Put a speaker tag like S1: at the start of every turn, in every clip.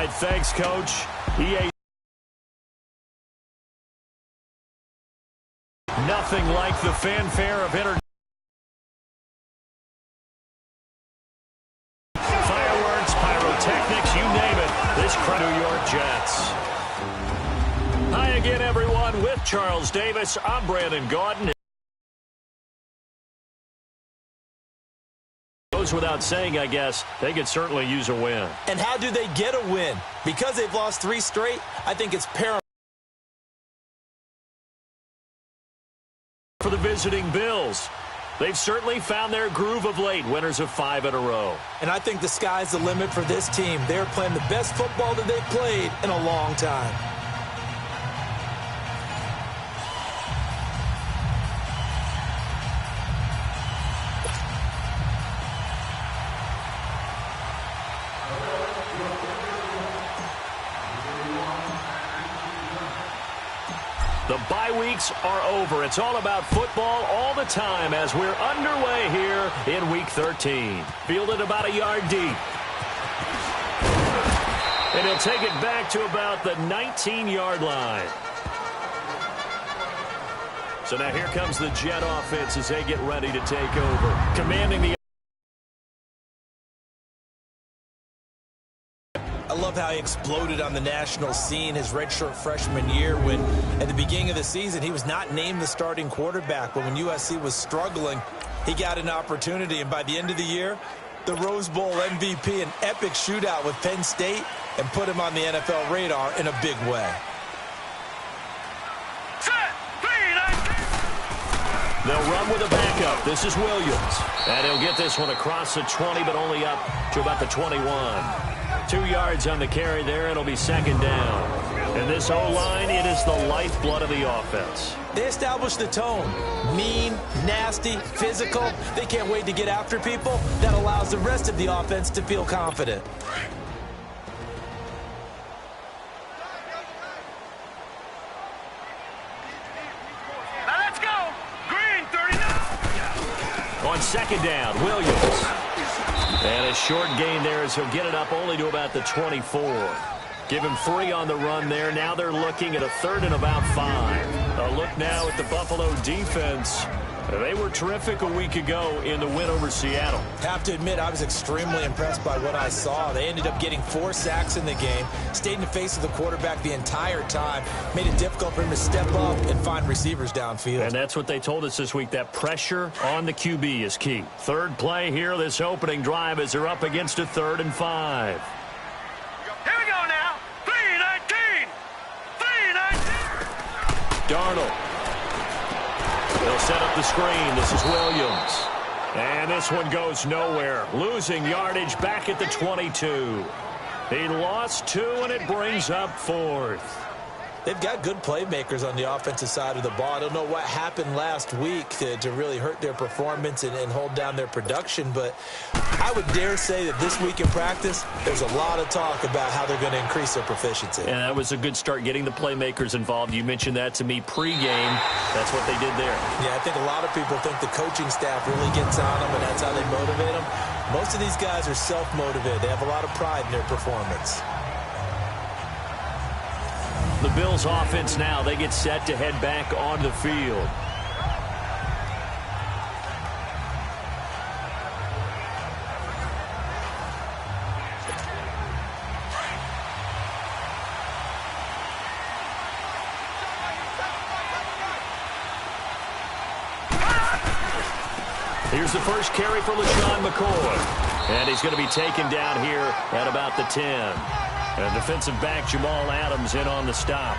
S1: right, thanks, Coach. EA. Nothing like the fanfare of fireworks, pyrotechnics, you name it. This crowd, New York Jets. Hi again, everyone. With Charles Davis, I'm Brandon Gaudin. Goes without saying, I guess, they could certainly use a win.
S2: And how do they get a win? Because they've lost 3 straight, I think it's paramount.
S1: For the visiting Bills, they've certainly found their groove of late, winners of 5 in a row.
S2: And I think the sky's the limit for this team. They're playing the best football that they've played in a long time.
S1: The bye weeks are over. It's all about football all the time as we're underway here in Week 13. Fielded about a yard deep. And he'll take it back to about the 19-yard line. So now here comes the Jet offense as they get ready to take over. Commanding the...
S2: I love how he exploded on the national scene his redshirt freshman year when, at the beginning of the season, he was not named the starting quarterback. But when USC was struggling, he got an opportunity. And by the end of the year, the Rose Bowl MVP, an epic shootout with Penn State, and put him on the NFL radar in a big way.
S1: They'll run with a backup. This is Williams. And he'll get this one across the 20, but only up to about the 21. 2 yards on the carry there. It'll be second down. And this O-line, it is the lifeblood of the offense.
S2: They established the tone. Mean, nasty, physical. They can't wait to get after people. That allows the rest of the offense to feel confident.
S1: Now let's go. Green, 39. On second down, Williams. And a short gain there as he'll get it up only to about the 24. Give him 3 on the run there. Now they're looking at a 3rd and about 5. A look now at the Buffalo defense. They were terrific a week ago in the win over Seattle.
S2: Have to admit, I was extremely impressed by what I saw. They ended up getting 4 sacks in the game, stayed in the face of the quarterback the entire time, made it difficult for him to step up and find receivers downfield.
S1: And that's what they told us this week, that pressure on the QB is key. Third play here, this opening drive, as they're up against a 3rd and 5.
S3: Here we go now. 3-19. 3-19.
S1: Darnold. They'll set up the screen. This is Williams. And this one goes nowhere. Losing yardage back at the 22. He lost 2, and it brings up 4th.
S2: They've got good playmakers on the offensive side of the ball. I don't know what happened last week to really hurt their performance and hold down their production, but I would dare say that this week in practice, there's a lot of talk about how they're going to increase their proficiency.
S1: And that was a good start, getting the playmakers involved. You mentioned that to me pregame. That's what they did there.
S2: Yeah, I think a lot of people think the coaching staff really gets on them, and that's how they motivate them. Most of these guys are self-motivated. They have a lot of pride in their performance.
S1: The Bills offense now, they get set to head back on the field. Here's the first carry for LaShawn McCoy. And he's going to be taken down here at about the 10. And defensive back Jamal Adams in on the stop.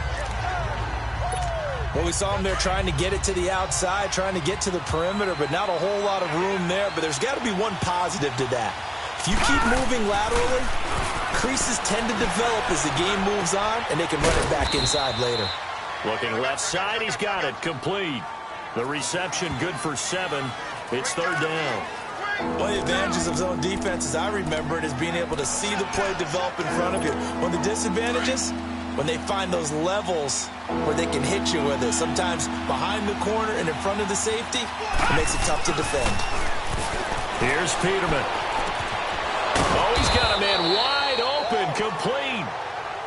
S2: Well, we saw him there trying to get it to the outside, trying to get to the perimeter, but not a whole lot of room there. But there's got to be one positive to that. If you keep moving laterally, creases tend to develop as the game moves on, and they can run it back inside later.
S1: Looking left side, he's got it. Complete. The reception good for 7. It's 3rd down.
S2: One of the advantages of zone defense, as I remember it, is being able to see the play develop in front of you. One of the disadvantages, when they find those levels where they can hit you with it, sometimes behind the corner and in front of the safety, it makes it tough to defend.
S1: Here's Peterman. Oh, he's got a man wide open, complete.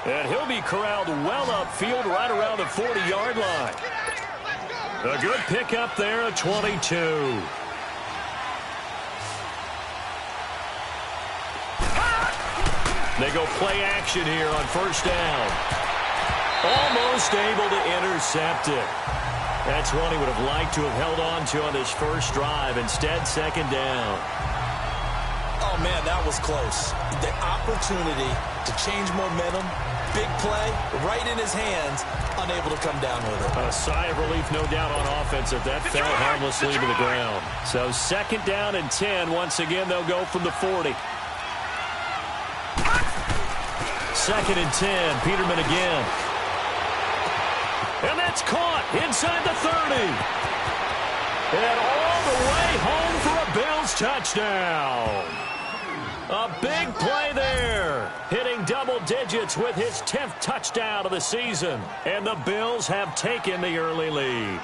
S1: And he'll be corralled well upfield right around the 40-yard line. A good pickup there at 22. They go play action here on first down. Almost able to intercept it. That's one he would have liked to have held on to on this first drive. Instead, second down.
S2: Oh, man, that was close. The opportunity to change momentum, big play, right in his hands, unable to come down with it.
S1: A sigh of relief, no doubt, on offense if that fell harmlessly to the ground. So second down and 10. Once again, they'll go from the 40. Second and 10. Peterman again. And that's caught inside the 30. And all the way home for a Bills touchdown. A big play there. Hitting double digits with his 10th touchdown of the season. And the Bills have taken the early lead.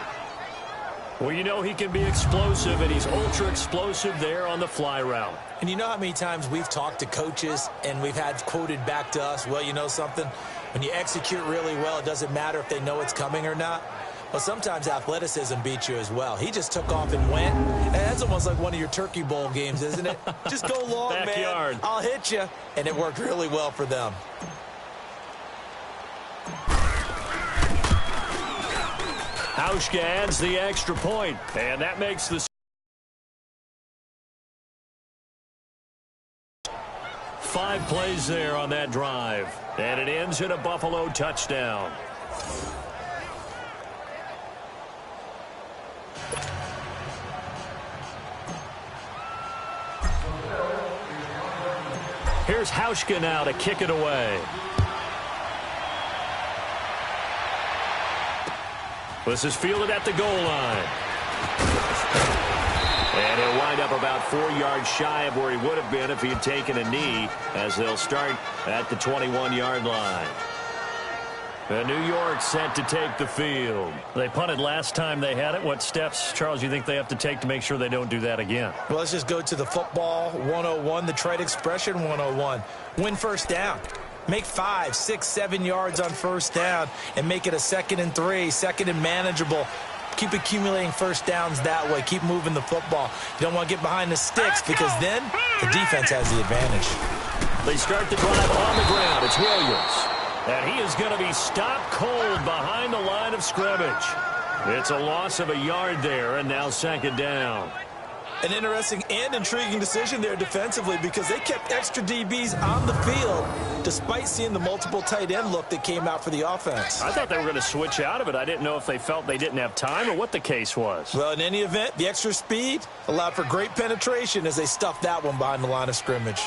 S1: Well, you know he can be explosive, and he's ultra-explosive there on the fly route.
S2: And you know how many times we've talked to coaches and we've had quoted back to us, well, you know something? When you execute really well, it doesn't matter if they know it's coming or not. Well, sometimes athleticism beats you as well. He just took off and went. And that's almost like one of your Turkey Bowl games, isn't it? Just go long,
S1: Backyard.
S2: man. I'll hit you. And it worked really well for them.
S1: Hauschka adds the extra point, and that makes the 5 plays there on that drive, and it ends in a Buffalo touchdown. Here's Hauschka now to kick it away. This is fielded at the goal line. And he'll wind up about 4 yards shy of where he would have been if he had taken a knee, as they'll start at the 21-yard line. And New York set to take the field. They punted last time they had it. What steps, Charles, you think they have to take to make sure they don't do that again?
S2: Well, let's just go to the football 101, the trade expression 101. Win first down. Make 5, 6, 7 yards on first down and make it a 2nd and 3, 2nd and manageable. Keep accumulating first downs that way. Keep moving the football. You don't want to get behind the sticks because then the defense has the advantage.
S1: They start the drive on the ground. It's Williams. And he is going to be stopped cold behind the line of scrimmage. It's a loss of a yard there, and now second down.
S2: An interesting and intriguing decision there defensively because they kept extra DBs on the field despite seeing the multiple tight end look that came out for the offense.
S1: I thought they were going to switch out of it. I didn't know if they felt they didn't have time or what the case was.
S2: Well, in any event, the extra speed allowed for great penetration as they stuffed that one behind the line of scrimmage.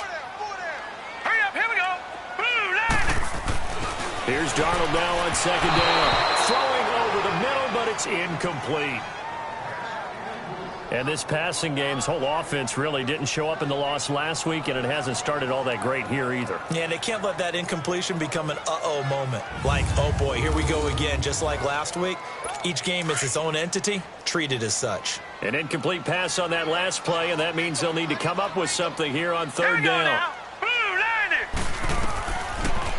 S3: Hurry up, here we go. Blue line.
S1: Here's Darnold now on second down. Throwing over the middle, but it's incomplete. And this passing game's whole offense really didn't show up in the loss last week, and it hasn't started all that great here either.
S2: Yeah, and they can't let that incompletion become an uh-oh moment. Like, oh boy, here we go again, just like last week. Each game is its own entity, treated as such.
S1: An incomplete pass on that last play, and that means they'll need to come up with something here on third down.
S3: Blue line.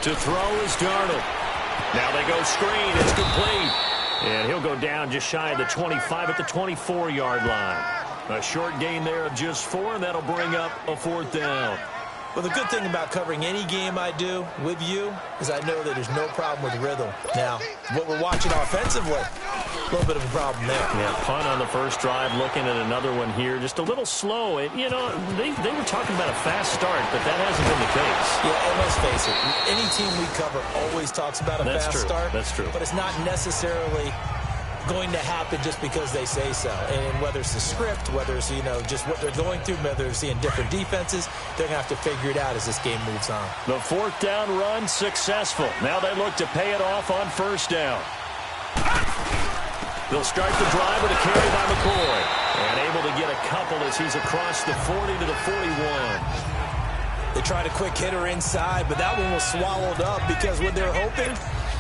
S1: To throw is Darnold. Now they go screen. It's complete. And he'll go down just shy of the 25 at the 24-yard line. A short gain there of just 4, and that'll bring up a 4th down.
S2: Well, the good thing about covering any game I do with you is I know that there's no problem with rhythm. Now, what we're watching offensively, a little bit of a problem there.
S1: Yeah, punt on the first drive, looking at another one here. Just a little slow. You know, they were talking about a fast start, but that hasn't been the case.
S2: Yeah, and let's face it, any team we cover always talks about a fast start.
S1: That's true.
S2: But it's not necessarily going to happen just because they say so. And whether it's the script, whether it's, you know, just what they're going through, whether they're seeing different defenses, they're going to have to figure it out as this game moves on.
S1: The 4th down run successful. Now they look to pay it off on first down. They'll start the drive with a carry by McCoy. And able to get a couple as he's across the 40 to the 41.
S2: They tried a quick hitter inside, but that one was swallowed up because what they're hoping,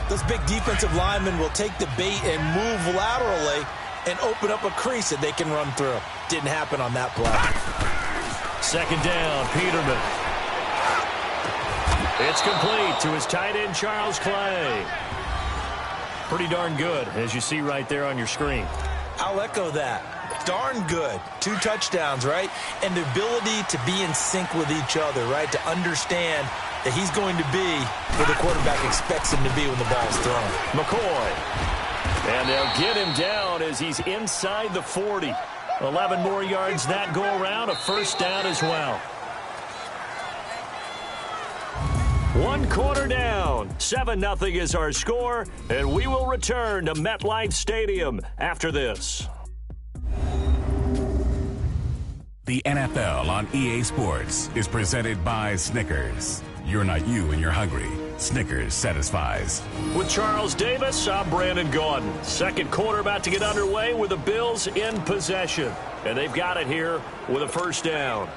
S2: those big defensive linemen will take the bait and move laterally and open up a crease that they can run through. Didn't happen on that play.
S1: Second down, Peterman. It's complete to his tight end, Charles Clay. Pretty darn good, as you see right there on your screen.
S2: I'll echo that. Darn good. 2 touchdowns, right? And the ability to be in sync with each other, right? To understand that he's going to be where the quarterback expects him to be when the ball's thrown.
S1: McCoy. And they'll get him down as he's inside the 40. 11 more yards that go around, a first down as well. 1 quarter down. 7-0 is our score, and we will return to MetLife Stadium after this.
S4: The NFL on EA Sports is presented by Snickers. You're not you when you're hungry. Snickers satisfies.
S1: With Charles Davis, I'm Brandon Gaudin. Second quarter about to get underway with the Bills in possession. And they've got it here with a first down.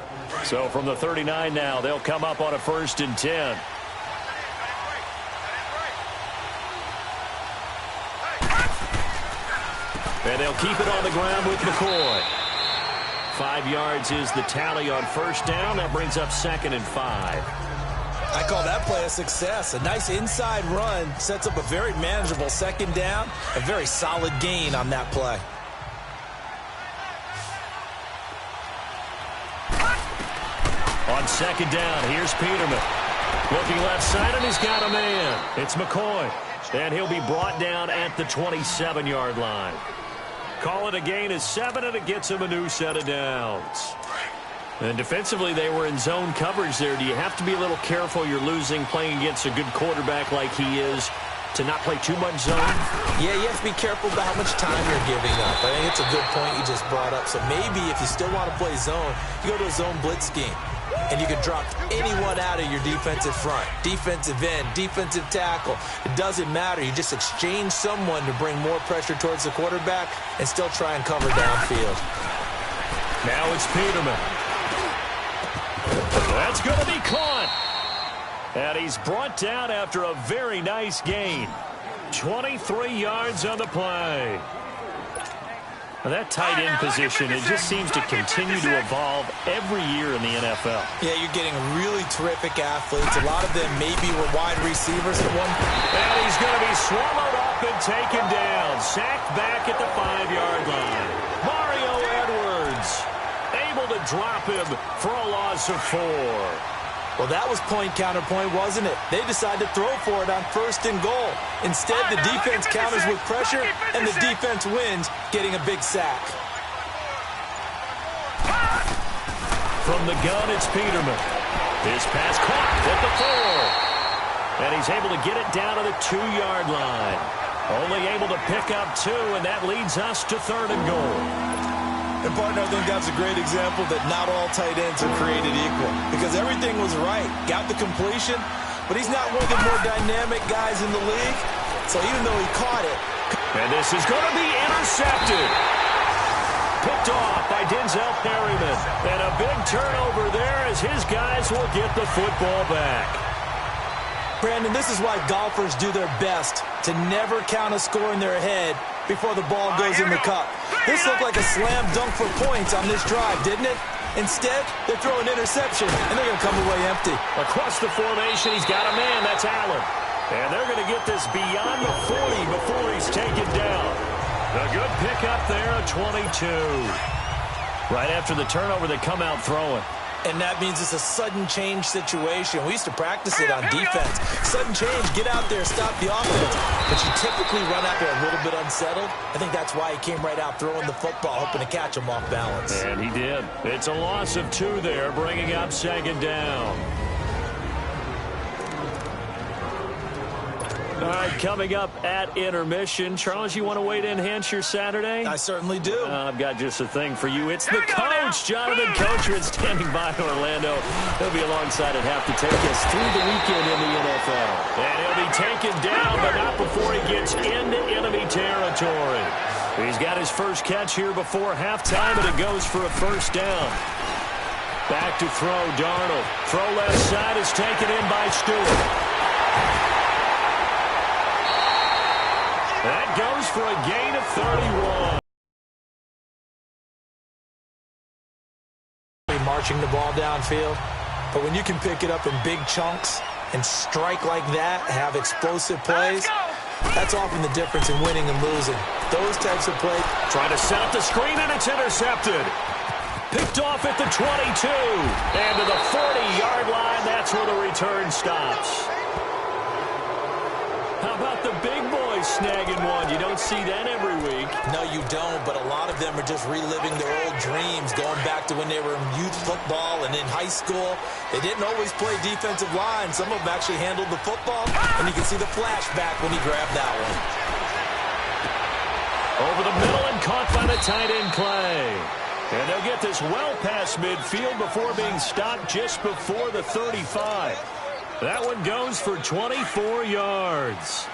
S1: So from the 39 now, they'll come up on a 1st and 10. And they'll keep it on the ground with McCoy. 5 yards is the tally on first down. That brings up 2nd and 5.
S2: I call that play a success. A nice inside run sets up a very manageable 2nd down. A very solid gain on that play.
S1: On 2nd down, here's Peterman. Looking left side, and he's got a man. It's McCoy. And he'll be brought down at the 27-yard line. Call it a gain of 7, and it gets him a new set of downs. And defensively, they were in zone coverage there. Do you have to be a little careful? You're losing, playing against a good quarterback like he is, to not play too much zone?
S2: Yeah, you have to be careful about how much time you're giving up. I think it's a good point you just brought up. So maybe if you still want to play zone, you go to a zone blitz scheme. And you can drop anyone out of your defensive front. Defensive end, defensive tackle. It doesn't matter. You just exchange someone to bring more pressure towards the quarterback and still try and cover downfield.
S1: Now it's Peterman. That's going to be caught. And he's brought down after a very nice gain. 23 yards on the play. Well, that tight end position, it just seems to continue to evolve every year in the NFL.
S2: Yeah, you're getting really terrific athletes. A lot of them maybe were wide receivers at one point.
S1: And he's going to be swallowed up and taken down. Sacked back at the 5-yard line. Mario Edwards able to drop him for a loss of 4.
S2: Well, that was point-counterpoint, wasn't it? They decided to throw for it on 1st and goal. Instead, the defense counters with pressure, and the defense wins, getting a big sack.
S1: From the gun, it's Peterman. His pass caught at the 4. And he's able to get it down to the 2-yard line. Only able to pick up 2, and that leads us to 3rd and goal.
S2: And, partner, I think that's a great example that not all tight ends are created equal. Because everything was right. Got the completion, but he's not one of the more dynamic guys in the league. So even though he caught it.
S1: And this is going to be intercepted. Picked off by Denzel Perryman. And a big turnover there as his guys will get the football back.
S2: Brandon, this is why golfers do their best to never count a score in their head before the ball goes in the cup. This looked like a slam dunk for points on this drive, didn't it? Instead, they throw an interception, and they're going to come away empty.
S1: Across the formation, he's got a man. That's Allen. And they're going to get this beyond the 40 before he's taken down. A good pickup there, a 22. Right after the turnover, they come out throwing.
S2: And that means it's a sudden change situation. We used to practice it on defense. Sudden change, get out there, stop the offense. But you typically run out there a little bit unsettled. I think that's why he came right out throwing the football, hoping to catch him off balance.
S1: And he did. It's a loss of 2 there, bringing up 2nd down. All right, coming up at intermission. Charles, you want to wait to enhance your Saturday?
S2: I certainly do.
S1: I've got just a thing for you. It's the coach, Jonathan Coachran, standing by in Orlando. He'll be alongside at half to take us through the weekend in the NFL. And he'll be taken down, but not before he gets into enemy territory. He's got his first catch here before halftime, and it goes for a first down. Back to throw, Darnold. Throw left side is taken in by Stewart. That goes for a gain of 31.
S2: Marching the ball downfield, but when you can pick it up in big chunks, and strike like that, have explosive plays, that's often the difference in winning and losing. Those types of plays.
S1: Trying to set up the screen, and it's intercepted. Picked off at the 22. And to the 40-yard line, that's where the return stops. How about the big boys snagging one? You don't see that every week.
S2: No, you don't, but a lot of them are just reliving their old dreams, going back to when they were in youth football and in high school. They didn't always play defensive line. Some of them actually handled the football, and you can see the flashback when he grabbed that one.
S1: Over the middle and caught by the tight end Clay. And they'll get this well past midfield before being stopped just before the 35. That one goes for 24 yards.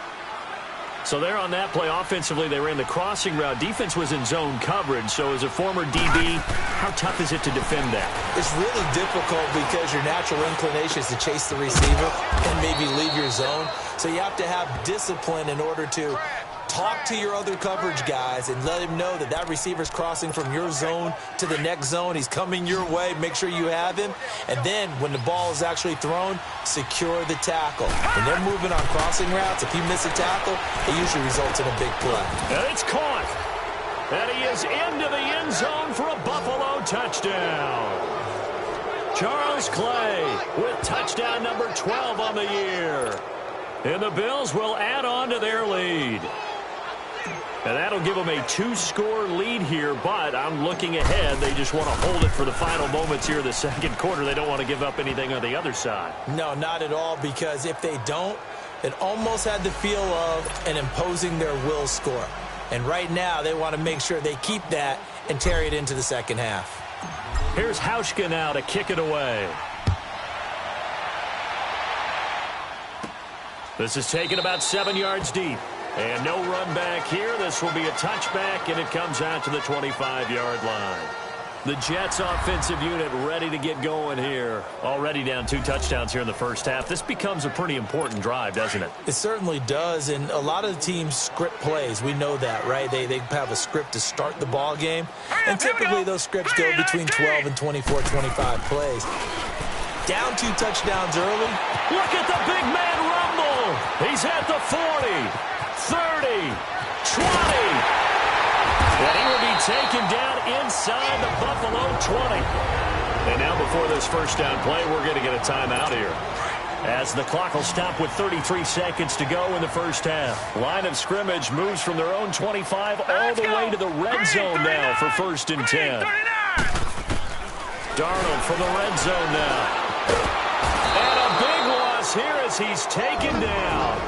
S1: So there on that play, offensively, they ran the crossing route. Defense was in zone coverage. So as a former DB, how tough is it to defend that?
S2: It's really difficult because your natural inclination is to chase the receiver and maybe leave your zone. So you have to have discipline in order to talk to your other coverage guys and let him know that that receiver's crossing from your zone to the next zone. He's coming your way. Make sure you have him. And then when the ball is actually thrown, secure the tackle. When they're moving on crossing routes, if you miss a tackle, it usually results in a big play.
S1: And it's caught. And he is into the end zone for a Buffalo touchdown. Charles Clay with touchdown number 12 on the year. And the Bills will add on to their lead. And that'll give them a 2-score lead here, but I'm looking ahead. They just want to hold it for the final moments here of the second quarter. They don't want to give up anything on the other side.
S2: No, not at all, because if they don't, it almost had the feel of an imposing their will score. And right now, they want to make sure they keep that and carry it into the second half.
S1: Here's Hauschka now to kick it away. This is taken about 7 yards deep. And no run back here. This will be a touchback, and it comes out to the 25-yard line. The Jets offensive unit ready to get going here. Already down 2 touchdowns here in the first half. This becomes a pretty important drive, doesn't it?
S2: It certainly does, and a lot of the teams script plays. We know that, right? They have a script to start the ball game, and typically those scripts go between 12 and 24, 25 plays. Down 2 touchdowns early.
S1: Look at the big man rumble. He's at the 40. 30, 20, and he will be taken down inside the Buffalo 20. And now before this first down play, we're going to get a timeout here, as the clock will stop with 33 seconds to go in the first half. Line of scrimmage moves from their own 25 all the way to the red zone now for 1st and 10. Darnold from the red zone now. And a big loss here as he's taken down.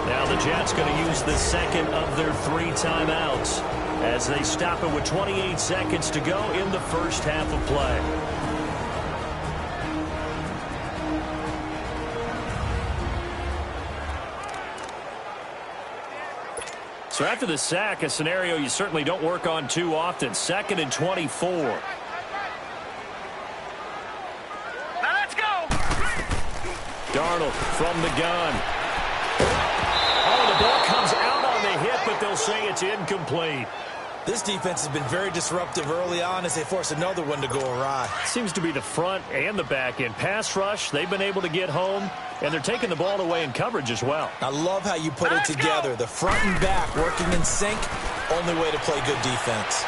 S1: Now the Jets going to use the second of their 3 timeouts as they stop it with 28 seconds to go in the first half of play. So after the sack, a scenario you certainly don't work on too often. 2nd and 24.
S3: Now let's go.
S1: Darnold from the gun. The ball comes out on the hit, but they'll say it's incomplete.
S2: This defense has been very disruptive early on as they force another one to go awry.
S1: Seems to be the front and the back end. Pass rush, they've been able to get home, and they're taking the ball away in coverage as well.
S2: I love how you put it together. The front and back working in sync, only way to play good defense.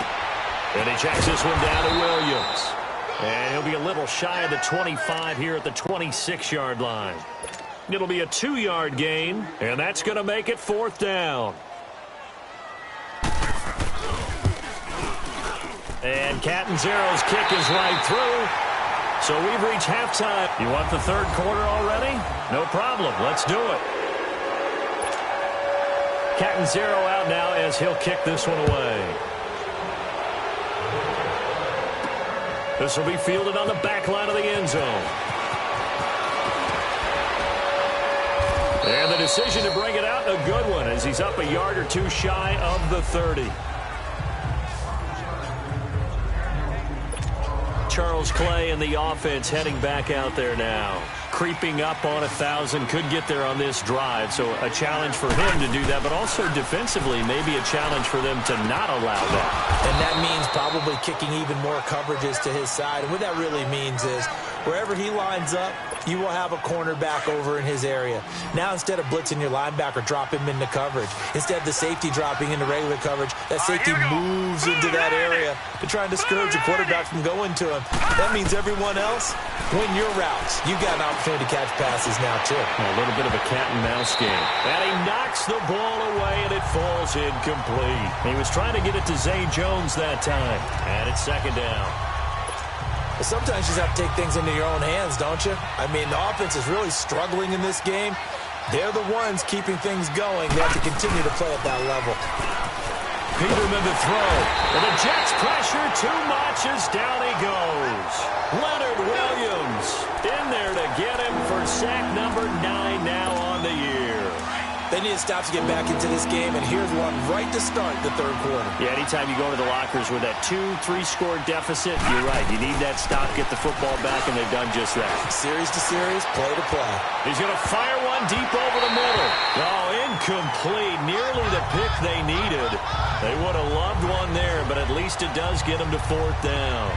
S1: And he checks this one down to Williams. And he'll be a little shy of the 25 here at the 26-yard line. It'll be a 2-yard gain, and that's going to make it 4th down. And Catanzaro's kick is right through. So we've reached halftime. You want the 3rd quarter already? No problem. Let's do it. Catanzaro out now as he'll kick this one away. This will be fielded on the back line of the end zone. And the decision to bring it out, a good one, as he's up a yard or 2 shy of the 30. Charles Clay and the offense heading back out there now. Creeping up on 1,000, could get there on this drive. So a challenge for him to do that, but also defensively, maybe a challenge for them to not allow that.
S2: And that means probably kicking even more coverages to his side. And what that really means is wherever he lines up, you will have a cornerback over in his area. Now, instead of blitzing your linebacker, drop him into coverage. Instead of the safety dropping into regular coverage, that safety moves into that area to try and discourage the quarterback from going to him. That means everyone else, win your routes. You got an opportunity to catch passes now, too.
S1: A little bit of a cat and mouse game. And he knocks the ball away, and it falls incomplete. He was trying to get it to Zay Jones that time. And it's second down.
S2: Well, sometimes you just have to take things into your own hands, don't you? I mean, the offense is really struggling in this game. They're the ones keeping things going. They have to continue to play at that level.
S1: Peterman to throw. And the Jets pressure too much as down he goes. Leonard Williams in there to get him for sack number 9 now on the year.
S2: They need to stop to get back into this game, and here's one right to start the third quarter.
S1: Yeah, anytime you go to the lockers with that 2-3 score deficit, you're right. You need that stop, get the football back, and they've done just that.
S2: Series to series, play to play.
S1: He's going to fire one deep over the middle. Oh, incomplete. Nearly the pick they needed. They would have loved one there, but at least it does get them to fourth down.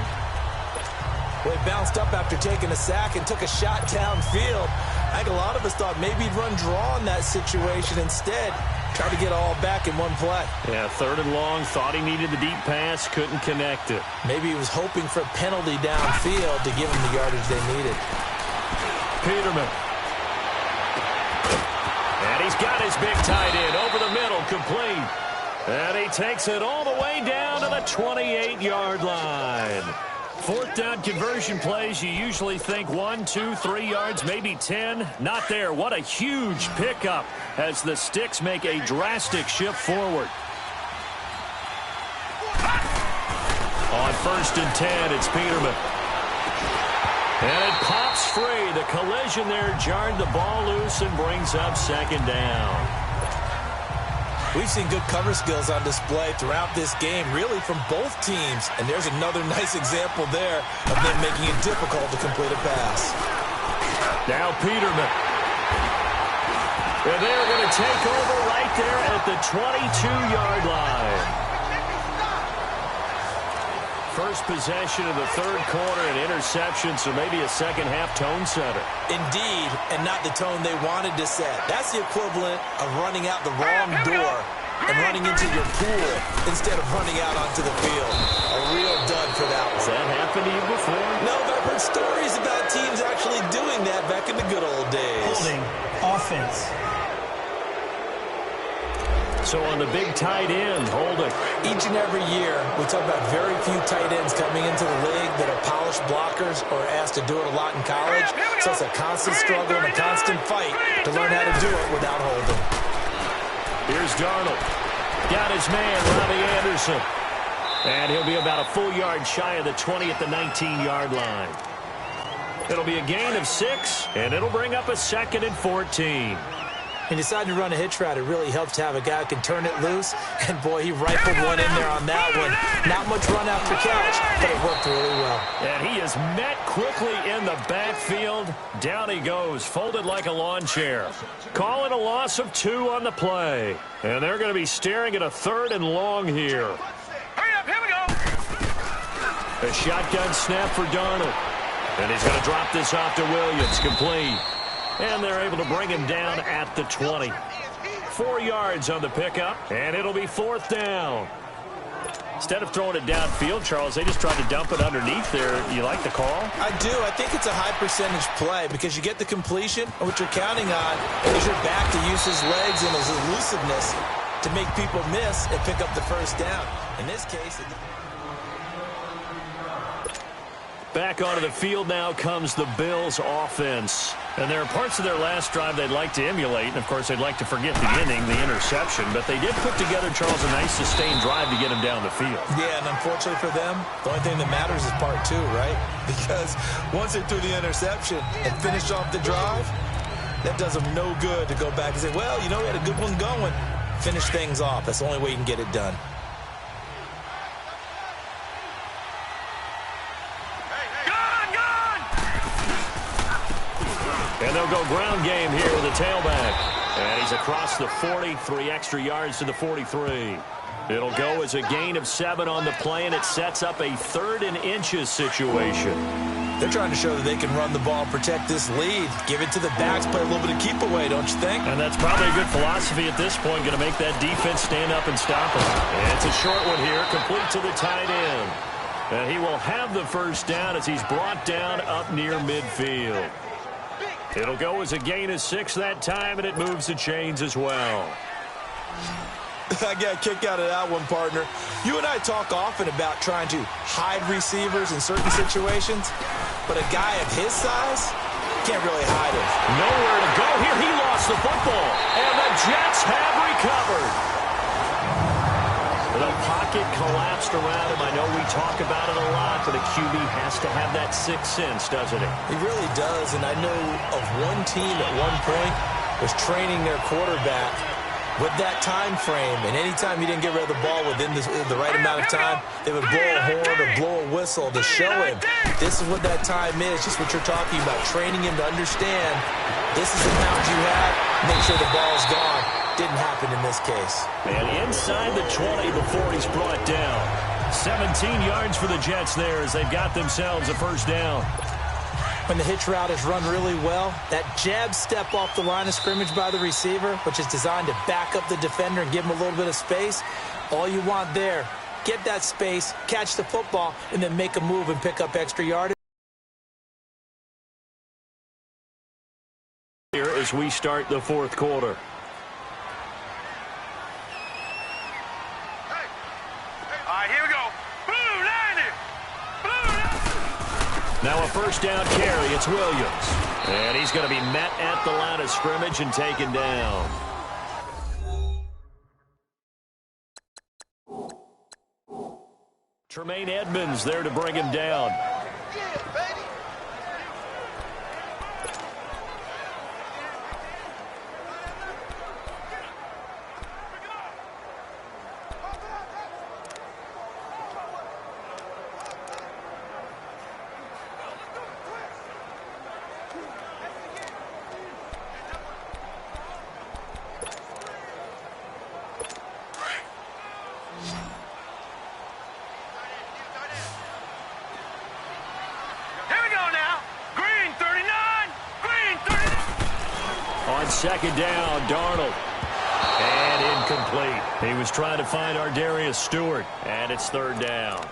S2: Well, he bounced up after taking a sack and took a shot downfield. I think a lot of us thought maybe he'd run draw in that situation instead. Tried to get all back in one play.
S1: Yeah, third and long. Thought he needed the deep pass. Couldn't connect it.
S2: Maybe he was hoping for a penalty downfield to give him the yardage they needed.
S1: Peterman. And he's got his big tight end over the middle, complete. And he takes it all the way down to the 28-yard line. Fourth down conversion plays, you usually think 1, 2, 3 yards, maybe 10. Not there. What a huge pickup as the Sticks make a drastic shift forward. On 1st and 10, it's Peterman. And it pops free. The collision there jarred the ball loose and brings up second down.
S2: We've seen good cover skills on display throughout this game, really from both teams. And there's another nice example there of them making it difficult to complete a pass.
S1: Now Peterman. And they're going to take over right there at the 22-yard line. First possession of the third quarter, an interception, so maybe a second-half tone setter.
S2: Indeed, and not the tone they wanted to set. That's the equivalent of running out the wrong door and running into your pool instead of running out onto the field. A real dud for that one.
S1: Has that happened to you before?
S2: No, but I've heard stories about teams actually doing that back in the good old days.
S5: Holding offense.
S1: So on the big tight end, holding.
S2: Each and every year, we talk about very few tight ends coming into the league that are polished blockers or asked to do it a lot in college. So it's a constant struggle and a constant fight to learn how to do it without holding.
S1: Here's Darnold. Got his man, Robbie Anderson. And he'll be about a full yard shy of the 20 at the 19-yard line. It'll be a gain of 6, and it'll bring up a 2nd and 14.
S2: He decided to run a hitch route. It really helps to have a guy who can turn it loose. And, boy, he rifled one in there on that one. Not much run after catch, but it worked really well.
S1: And he is met quickly in the backfield. Down he goes, folded like a lawn chair. Calling a loss of 2 on the play. And they're going to be staring at a 3rd and long here.
S3: Hurry up, here we go.
S1: A shotgun snap for Darnold. And he's going to drop this off to Williams, complete. And they're able to bring him down at the 20. 4 yards on the pickup, and it'll be 4th down. Instead of throwing it downfield, Charles, they just tried to dump it underneath there. You like the call?
S2: I do. I think it's a high-percentage play because you get the completion, and what you're counting on is your back to use his legs and his elusiveness to make people miss and pick up the first down. In this case...
S1: Back onto the field now comes the Bills offense. And there are parts of their last drive they'd like to emulate. And, of course, they'd like to forget the inning, the interception. But they did put together, Charles, a nice sustained drive to get him down the field.
S2: Yeah, and unfortunately for them, the only thing that matters is part 2, right? Because once they threw the interception and finished off the drive, that does them no good to go back and say, well, you know, we had a good one going. Finish things off. That's the only way you can get it done.
S1: And they'll go ground game here with the tailback. And he's across the 40, 3 extra yards to the 43. It'll go as a gain of 7 on the play, and it sets up a 3rd and inches situation.
S2: They're trying to show that they can run the ball and protect this lead. Give it to the backs, play a little bit of keep away, don't you think?
S1: And that's probably a good philosophy at this point, going to make that defense stand up and stop them. And it's a short one here, complete to the tight end. And he will have the first down as he's brought down up near midfield. It'll go as a gain of 6 that time, and it moves the chains as well.
S2: I got a kick out of that one, partner. You and I talk often about trying to hide receivers in certain situations, but a guy of his size can't really hide it.
S1: Nowhere to go here. He lost the football, and the Jets have recovered. The pocket collapsed around him. I know we talk about it a lot, but a QB has to have that sixth sense, doesn't he?
S2: He really does, and I know of one team at one point was training their quarterback with that time frame, and anytime he didn't get rid of the ball within the right amount of time, they would blow a horn or blow a whistle to show him this is what that time is, just what you're talking about, training him to understand this is the amount you have, make sure the ball's gone. Didn't happen in this case.
S1: And inside the 20 before he's brought down. 17 yards for the Jets there as they've got themselves a first down.
S2: When the hitch route is run really well, that jab step off the line of scrimmage by the receiver, which is designed to back up the defender and give him a little bit of space, all you want there, get that space, catch the football, and then make a move and pick up extra yardage.
S1: Here as we start the fourth quarter. Now a first down carry. It's Williams. And he's going to be met at the line of scrimmage and taken down. Tremaine Edmonds there to bring him down. Second down, Darnold. And incomplete. He was trying to find Ardarius Stewart, and it's third down.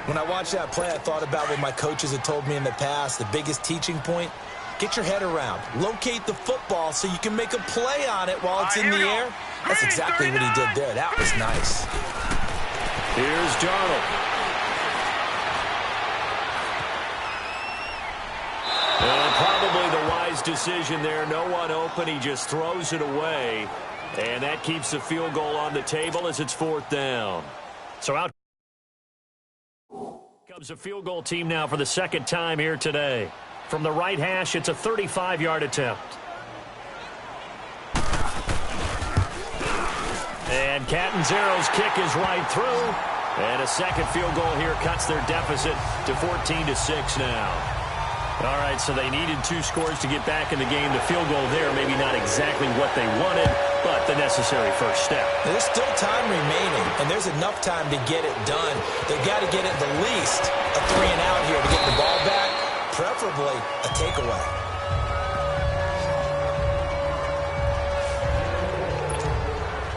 S2: When I watched that play, I thought about what my coaches had told me in the past. The biggest teaching point, get your head around. Locate the football so you can make a play on it while it's in the air. That's exactly what he did there. That was nice.
S1: Here's Darnold. Probably the wise decision there. No one open. He just throws it away. And that keeps the field goal on the table as it's fourth down. So out comes a field goal team now for the second time here today. From the right hash, it's a 35-yard attempt. And Catanzaro's kick is right through. And a second field goal here cuts their deficit to 14-6 now. All right, so they needed 2 scores to get back in the game. The field goal there, maybe not exactly what they wanted, but the necessary first step.
S2: There's still time remaining, and there's enough time to get it done. They've got to get at the least a 3-and-out here to get the ball back, preferably a takeaway.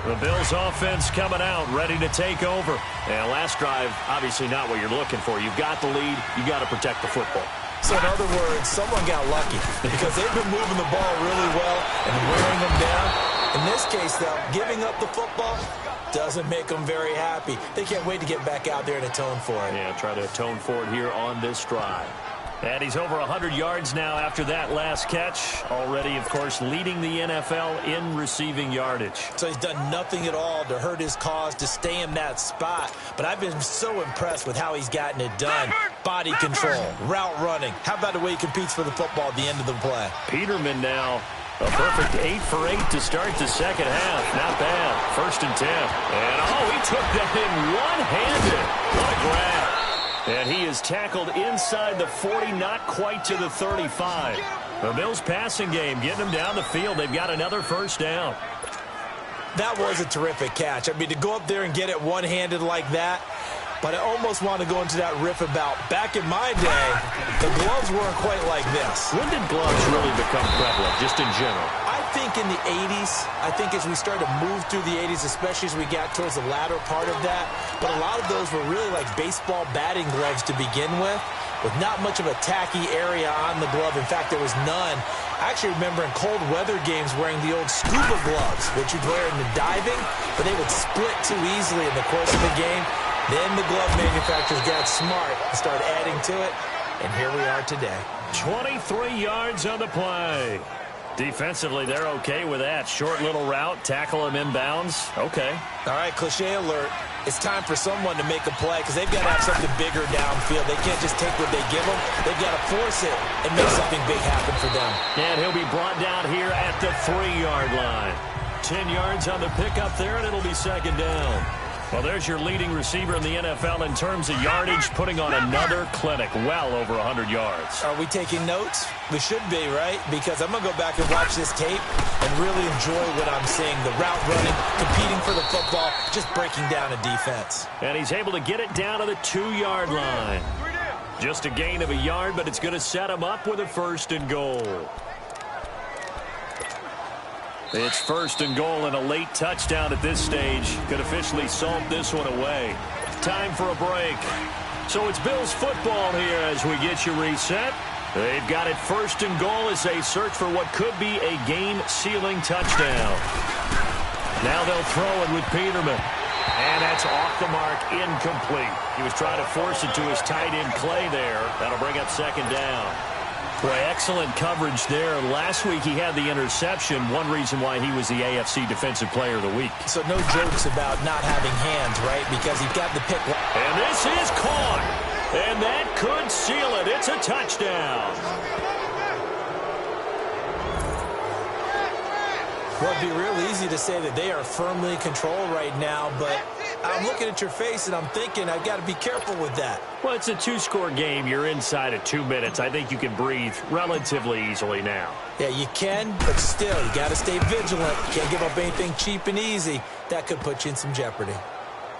S1: The Bills offense coming out, ready to take over. And last drive, obviously not what you're looking for. You've got the lead. You've got to protect the football.
S2: So in other words, someone got lucky because they've been moving the ball really well and wearing them down. In this case, though, giving up the football doesn't make them very happy. They can't wait to get back out there and atone for it.
S1: Yeah, try to atone for it here on this drive. And he's over 100 yards now after that last catch. Already, of course, leading the NFL in receiving yardage.
S2: So he's done nothing at all to hurt his cause, to stay in that spot. But I've been so impressed with how he's gotten it done. Body control, route running. How about the way he competes for the football at the end of the play?
S1: Peterman now, a perfect 8 for 8 to start the second half. Not bad. 1st and 10. And, he took that in one-handed. What a grab. And he is tackled inside the 40, not quite to the 35. The Bills passing game, getting them down the field. They've got another first down.
S2: That was a terrific catch. I mean, to go up there and get it one-handed like that, But I almost want to go into that riff about back in my day, the gloves weren't quite like this.
S1: When did gloves really become prevalent, just in general?
S2: I think in the 80s. I think as we started to move through the 80s, especially as we got towards the latter part of that. But a lot of those were really like baseball batting gloves to begin with not much of a tacky area on the glove. In fact, there was none. I actually remember in cold weather games wearing the old scuba gloves, which you'd wear in the diving, but they would split too easily in the course of the game. Then the glove manufacturers got smart and started adding to it, and here we are today.
S1: 23 yards on the play. Defensively, they're okay with that. Short little route, tackle him inbounds. Okay.
S2: All right, cliche alert. It's time for someone to make a play because they've got to have something bigger downfield. They can't just take what they give them. They've got to force it and make something big happen for them.
S1: And he'll be brought down here at the 3-yard line. 10 yards on the pickup there, and it'll be second down. Well, there's your leading receiver in the NFL in terms of yardage, putting on another clinic, well over 100 yards.
S2: Are we taking notes? We should be, right? Because I'm going to go back and watch this tape and really enjoy what I'm seeing. The route running, competing for the football, just breaking down a defense.
S1: And he's able to get it down to the 2-yard line. Just a gain of a yard, but it's going to set him up with a 1st and goal. It's 1st and goal and a late touchdown at this stage. Could officially salt this one away. Time for a break. So it's Bills football here as we get you reset. They've got it 1st and goal as they search for what could be a game-sealing touchdown. Now they'll throw it with Peterman. And that's off the mark, incomplete. He was trying to force it to his tight end Clay there. That'll bring up 2nd down. Boy, excellent coverage there. Last week he had the interception, one reason why he was the AFC Defensive Player of the Week.
S2: So no jokes about not having hands, right? Because he got the pick.
S1: And this is caught. And that could seal it. It's a touchdown.
S2: Well, it'd be real easy to say that they are firmly in control right now, but I'm looking at your face and I'm thinking I've got to be careful with that.
S1: Well, it's a 2-score game. You're inside of 2 minutes. I think you can breathe relatively easily now.
S2: Yeah, you can, but still, you got to stay vigilant. You can't give up anything cheap and easy. That could put you in some jeopardy.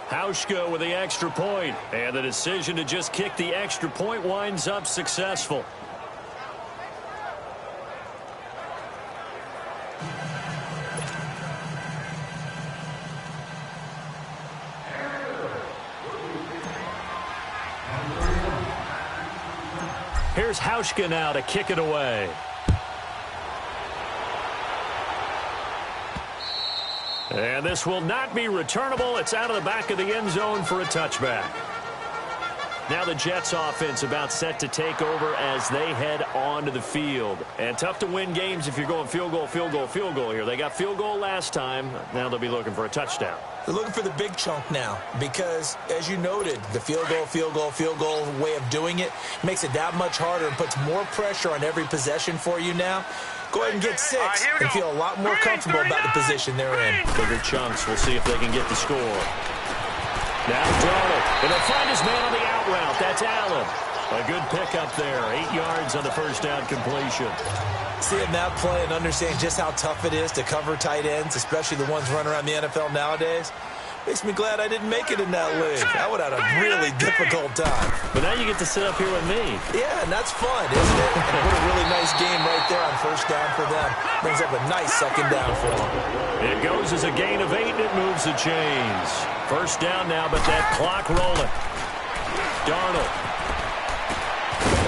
S1: Hauschka with the extra point, and the decision to just kick the extra point winds up successful. Here's Hauschka now to kick it away. And this will not be returnable. It's out of the back of the end zone for a touchback. Now the Jets offense about set to take over as they head onto the field. And tough to win games if you're going field goal, field goal, field goal here. They got field goal last time. Now they'll be looking for a touchdown.
S2: They're looking for the big chunk now because, as you noted, the field goal way of doing it makes it that much harder and puts more pressure on every possession for you now. Go ahead and get 6 and feel a lot more comfortable about the position they're in.
S1: Bigger chunks. We'll see if they can get the score. Now Darnold. And he'll find his man on the out route. That's Allen. A good pickup there. 8 yards on the 1st down completion.
S2: Seeing that play and understanding just how tough it is to cover tight ends, especially the ones running around the NFL nowadays, makes me glad I didn't make it in that league. I would have had a really difficult time.
S1: But now you get to sit up here with me.
S2: Yeah, and that's fun, isn't it? And what a really nice game right there on 1st down for them. Brings up a nice 2nd down for them.
S1: It goes as a gain of 8, and it moves the chains. 1st down now, but that clock rolling. Darnold.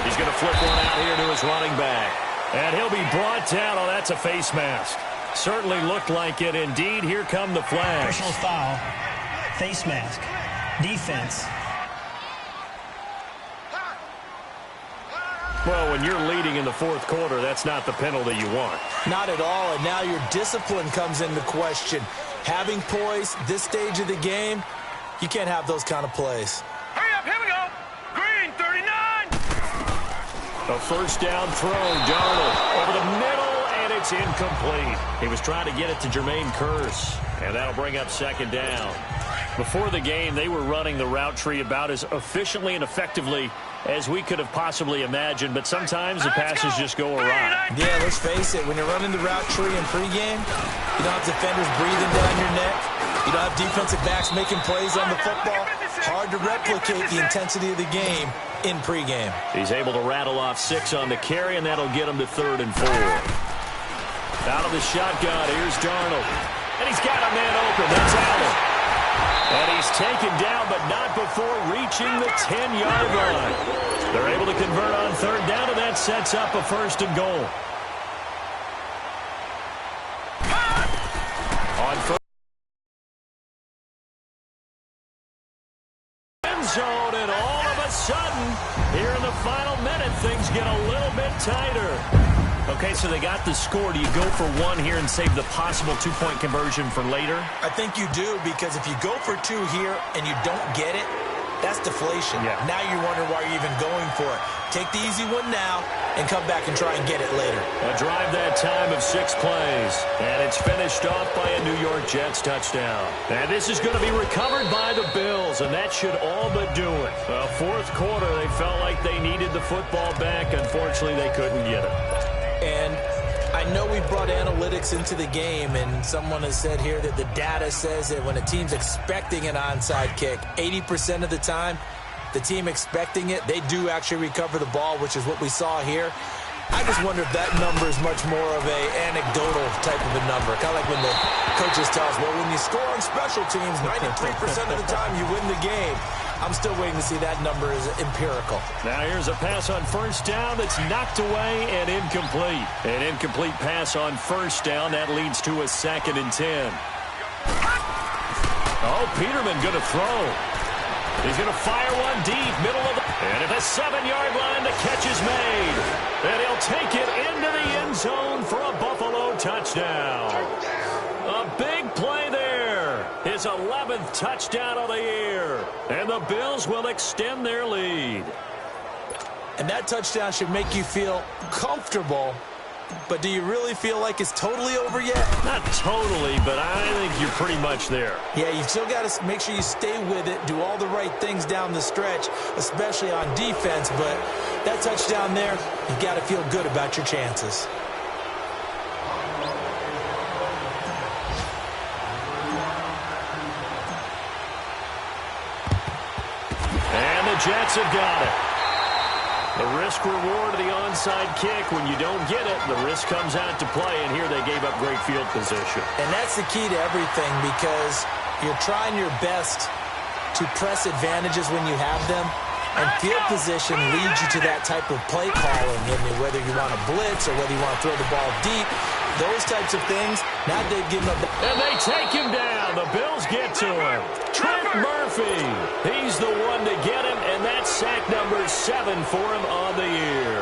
S1: He's going to flip one out here to his running back. And he'll be brought down. Oh, that's a face mask. Certainly looked like it. Indeed, here come the flags.
S5: Personal foul. Face mask. Defense.
S1: Well, when you're leading in the 4th quarter, that's not the penalty you want.
S2: Not at all, and now your discipline comes into question. Having poise, this stage of the game, you can't have those kind of plays.
S3: Hurry up, here we go. Green, 39.
S1: A 1st down throw, Darnold over the middle, and it's incomplete. He was trying to get it to Jermaine Kearse, and that'll bring up 2nd down. Before the game, they were running the route tree about as efficiently and effectively as we could have possibly imagined, but sometimes the passes just go awry.
S2: Yeah, let's face it, when you're running the route tree in pregame, you don't have defenders breathing down your neck. You don't have defensive backs making plays on the football. Hard to replicate the intensity of the game in pregame.
S1: He's able to rattle off 6 on the carry, and that'll get him to 3rd and 4. Out of the shotgun, here's Darnold. And he's got a man open. That's Allen. And he's taken down, but not before reaching the 10-yard line. They're able to convert on 3rd down, and that sets up a 1st and goal. On 1st end zone, and all of a sudden, here in the final minute, things get a little bit tighter. Okay, so they got the score. Do you go for 1 here and save the possible 2-point conversion for later?
S2: I think you do, because if you go for 2 here and you don't get it, that's deflation.
S1: Yeah.
S2: Now you're wondering why you're even going for it. Take the easy one now and come back and try and get it later.
S1: A drive that time of 6 plays. And it's finished off by a New York Jets touchdown. And this is going to be recovered by the Bills, and that should all but do it. The 4th quarter, they felt like they needed the football back. Unfortunately, they couldn't get it.
S2: And I know we brought analytics into the game, and someone has said here that the data says that when a team's expecting an onside kick, 80% of the time, the team expecting it, they do actually recover the ball, which is what we saw here. I just wonder if that number is much more of a anecdotal type of a number. Kind of like when the coaches tell us, well, when you score on special teams, 93% of the time you win the game. I'm still waiting to see that number is empirical.
S1: Now here's a pass on 1st down that's knocked away and incomplete. An incomplete pass on 1st down. That leads to a 2nd and 10. Oh, Peterman going to throw. He's going to fire one deep, middle of the... And at the 7-yard line, the catch is made. And he'll take it into the end zone for a Buffalo touchdown. A big play there. His 11th touchdown of the year. And the Bills will extend their lead.
S2: And that touchdown should make you feel comfortable. But do you really feel like it's totally over yet?
S1: Not totally, but I think you're pretty much there.
S2: Yeah, you've still got to make sure you stay with it, do all the right things down the stretch, especially on defense. But that touchdown there, you've got to feel good about your chances.
S1: And the Jets have got it. The risk-reward of the onside kick, when you don't get it, the risk comes out to play, and here they gave up great field position.
S2: And that's the key to everything, because you're trying your best to press advantages when you have them, and field position leads you to that type of play calling, whether you want to blitz or whether you want to throw the ball deep, those types of things. Now they've given up.
S1: And they take him down. The Bills get to him. Trent Murphy. He's the one to get him, and that's sack number 7 for him on the year.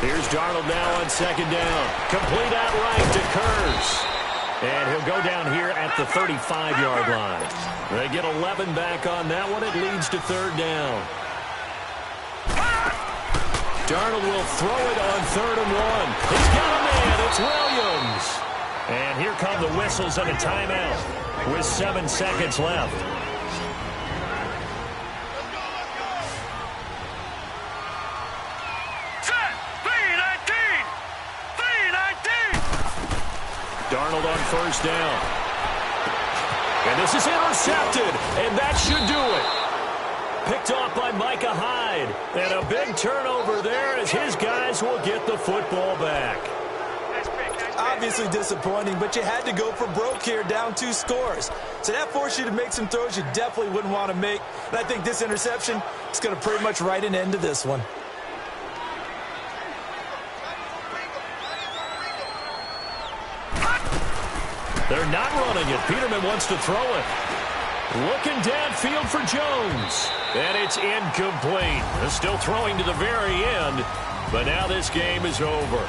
S1: Here's Darnold now on 2nd down. Complete outright to Kurz. And he'll go down here at the 35-yard line. They get 11 back on that one. It leads to 3rd down. Darnold will throw it on 3rd and 1. He's got a man. It's Williams. And here come the whistles and a timeout with 7 seconds left.
S3: Set. 3-19. 3-19.
S1: Darnold on 1st down. And this is intercepted. And that should do it. Picked off by Micah Hyde. And a big turnover there as his guys will get the football back.
S2: Obviously disappointing, but you had to go for broke here, down 2 scores. So that forced you to make some throws you definitely wouldn't want to make. And I think this interception is going to pretty much write an end to this one.
S1: They're not running it. Peterman wants to throw it. Looking downfield for Jones. And it's incomplete. They're still throwing to the very end. But now this game is over.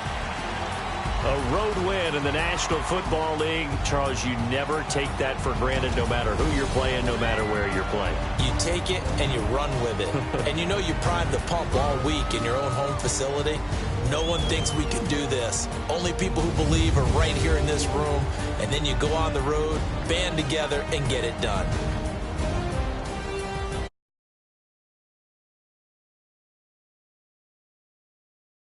S1: A road win in the National Football League. Charles, you never take that for granted no matter who you're playing, no matter where you're playing.
S2: You take it and you run with it. And you know you primed the pump all week in your own home facility. No one thinks we can do this. Only people who believe are right here in this room. And then you go on the road, band together, and get it done.